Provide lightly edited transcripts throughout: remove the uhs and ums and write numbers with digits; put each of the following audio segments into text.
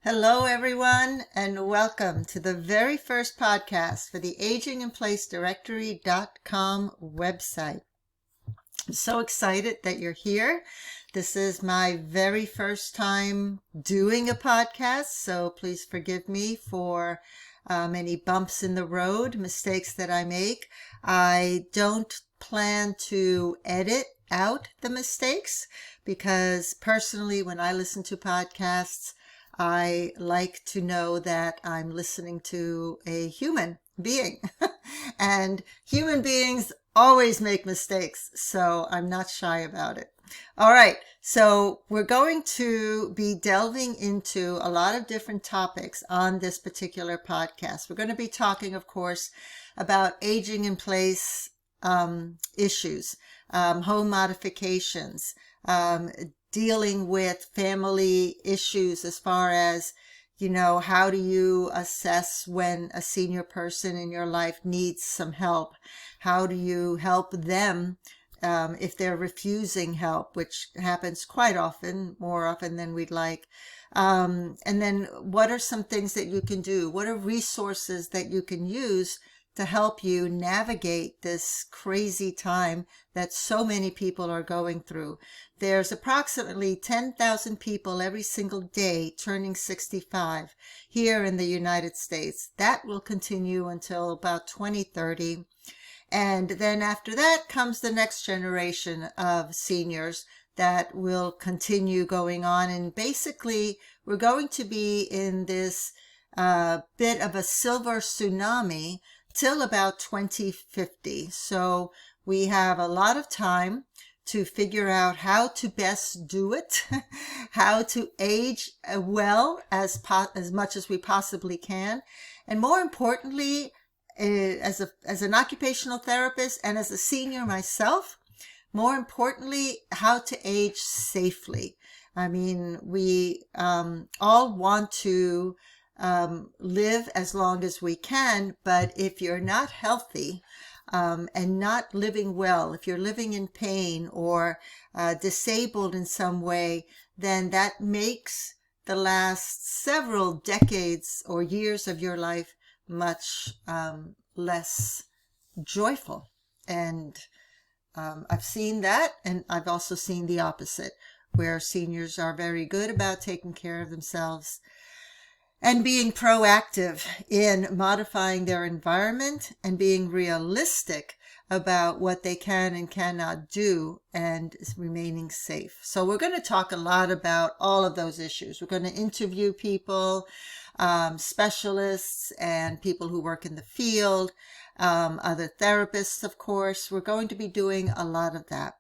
Hello, everyone, and welcome to the very first podcast for the aginginplacedirectory.com website. I'm so excited that you're here. This is my very first time doing a podcast, so please forgive me for any bumps in the road, mistakes that I make. I don't plan to edit out the mistakes because personally, when I listen to podcasts, I like to know that I'm listening to a human being and human beings always make mistakes. So I'm not shy about it. All right. So we're going to be delving into a lot of different topics on this particular podcast. We're going to be talking, of course, about aging in place issues, home modifications, dealing with family issues as far as, how do you assess when a senior person in your life needs some help? How do you help them if they're refusing help, which happens quite often, more often than we'd like? And then what are some things that you can do? What are resources that you can use to help you navigate this crazy time that so many people are going through? There's approximately 10,000 people every single day turning 65 here in the United States. That will continue until about 2030. And then after that comes the next generation of seniors that will continue going on. And basically, we're going to be in this bit of a silver tsunami till about 2050. So we have a lot of time to figure out how to best do it, how to age well as much as we possibly can. And more importantly, as an occupational therapist and as a senior myself, more importantly, how to age safely. I mean, we all want to live as long as we can, but if you're not healthy and not living well, if you're living in pain or disabled in some way, then that makes the last several decades or years of your life much less joyful. And I've seen that, and I've also seen the opposite, where seniors are very good about taking care of themselves and being proactive in modifying their environment and being realistic about what they can and cannot do and remaining safe. So we're going to talk a lot about all of those issues. We're going to interview people, specialists and people who work in the field, other therapists, of course. We're going to be doing a lot of that.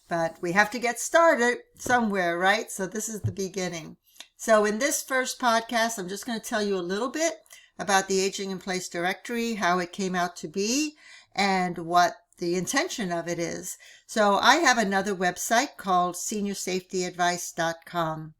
But we have to get started somewhere, right? So this is the beginning. So in this first podcast, I'm just going to tell you a little bit about the Aging in Place Directory, how it came out to be, and what the intention of it is. So I have another website called seniorsafetyadvice.com.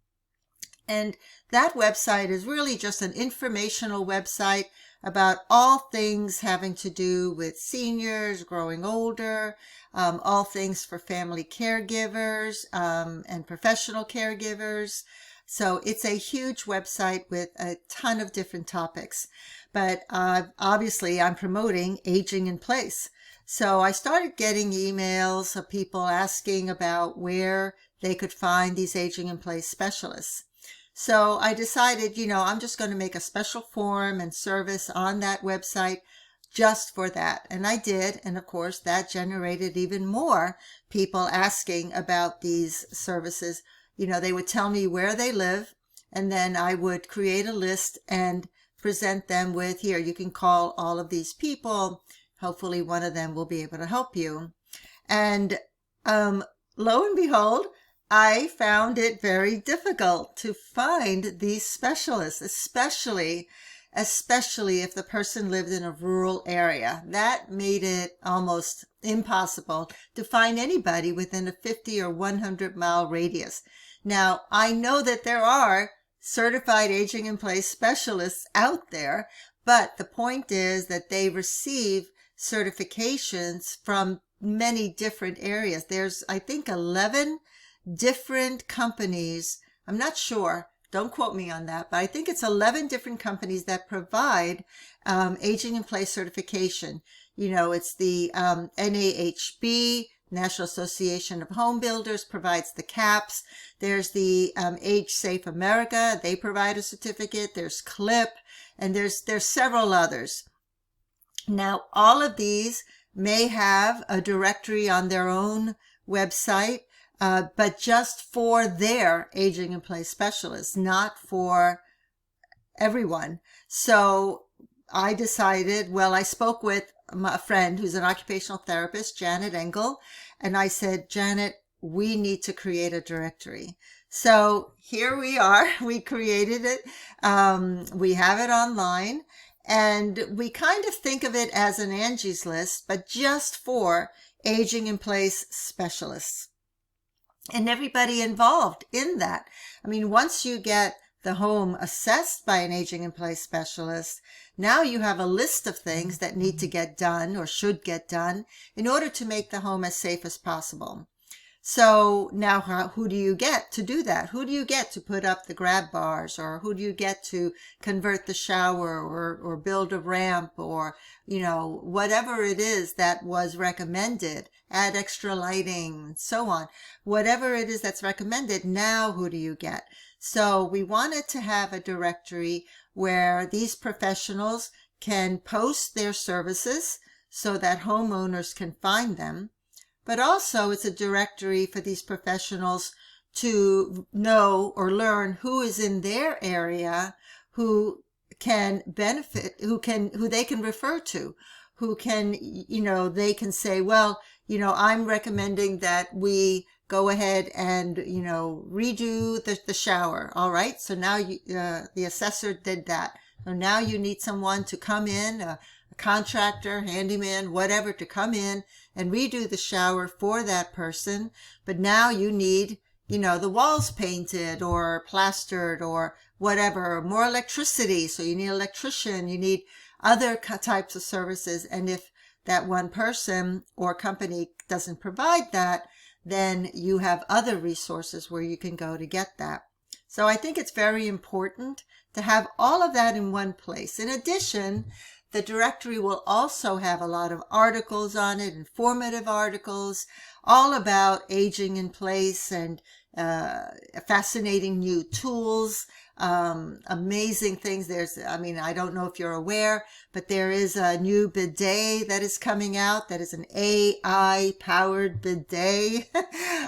And that website is really just an informational website about all things having to do with seniors, growing older, all things for family caregivers and professional caregivers. So it's a huge website with a ton of different topics. But obviously, I'm promoting aging in place. So I started getting emails of people asking about where they could find these aging in place specialists. So I decided, I'm just going to make a special form and service on that website just for that. And I did. And of course, that generated even more people asking about these services. They would tell me where they live, and then I would create a list and present them with, here, you can call all of these people. Hopefully one of them will be able to help you. And lo and behold, I found it very difficult to find these specialists, especially if the person lived in a rural area. That made it almost impossible to find anybody within a 50 or 100 mile radius. Now, I know that there are certified aging in place specialists out there, but the point is that they receive certifications from many different areas. There's, I think, 11 different companies, I'm not sure, Don't quote me on that, but I think it's 11 different companies that provide aging in place certification. It's the NAHB, National Association of Home Builders, provides the caps. There's the Age Safe America. They provide a certificate. There's CLIP, and there's several others. Now, all of these may have a directory on their own website, but just for their aging in place specialists, not for everyone. So I decided, well, I spoke with a friend who's an occupational therapist, Janet Engel, and I said, Janet, we need to create a directory. So here we are. We created it. We have it online, and we kind of think of it as an Angie's List, but just for aging in place specialists and everybody involved in that. I mean, once you get the home assessed by an aging in place specialist, now you have a list of things that need to get done or should get done in order to make the home as safe as possible. So now who do you get to do that? Who do you get to put up the grab bars, or who do you get to convert the shower or build a ramp, or, whatever it is that was recommended, add extra lighting, so on. Whatever it is that's recommended, now who do you get? So we wanted to have a directory where these professionals can post their services so that homeowners can find them. But also it's a directory for these professionals to know or learn who is in their area, who can benefit, who they can refer to, who can, they can say, well, I'm recommending that we go ahead and, redo the shower. All right. So now the assessor did that. So now you need someone to come in, a contractor, handyman, whatever, to come in and redo the shower for that person. But now you need, the walls painted or plastered or whatever, more electricity. So you need an electrician, you need other types of services. And if that one person or company doesn't provide that, then you have other resources where you can go to get that. So I think it's very important to have all of that in one place. In addition, the directory will also have a lot of articles on it, informative articles, all about aging in place and fascinating new tools, amazing things. I don't know if you're aware, but there is a new bidet that is coming out that is an AI powered bidet.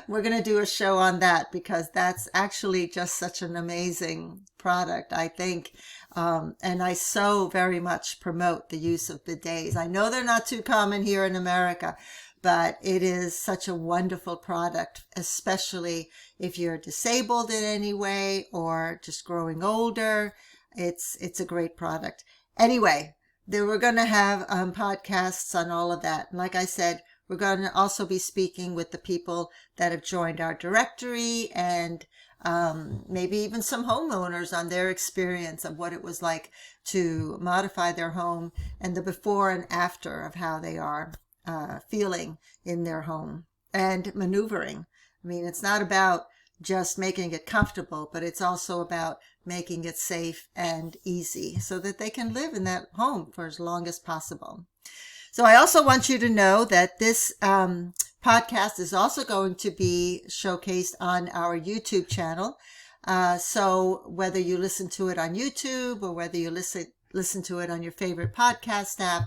We're going to do a show on that because that's actually just such an amazing product, I think. And I so very much promote the use of bidets. I know they're not too common here in America, but it is such a wonderful product, especially if you're disabled in any way or just growing older. It's a great product. Anyway, we're going to have podcasts on all of that. And like I said, we're going to also be speaking with the people that have joined our directory and maybe even some homeowners on their experience of what it was like to modify their home and the before and after of how they are feeling in their home and maneuvering. I mean, it's not about just making it comfortable, but it's also about making it safe and easy so that they can live in that home for as long as possible. So I also want you to know that this podcast is also going to be showcased on our YouTube channel. So whether you listen to it on YouTube or whether you listen to it on your favorite podcast app,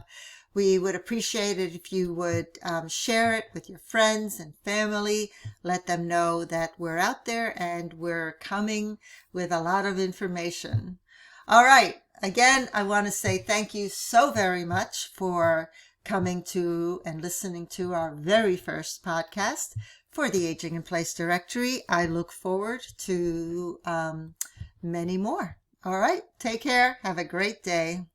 we would appreciate it if you would share it with your friends and family. Let them know that we're out there and we're coming with a lot of information. All right. Again, I want to say thank you so very much for coming to and listening to our very first podcast for the Aging in Place Directory. I look forward to many more. All right. Take care. Have a great day.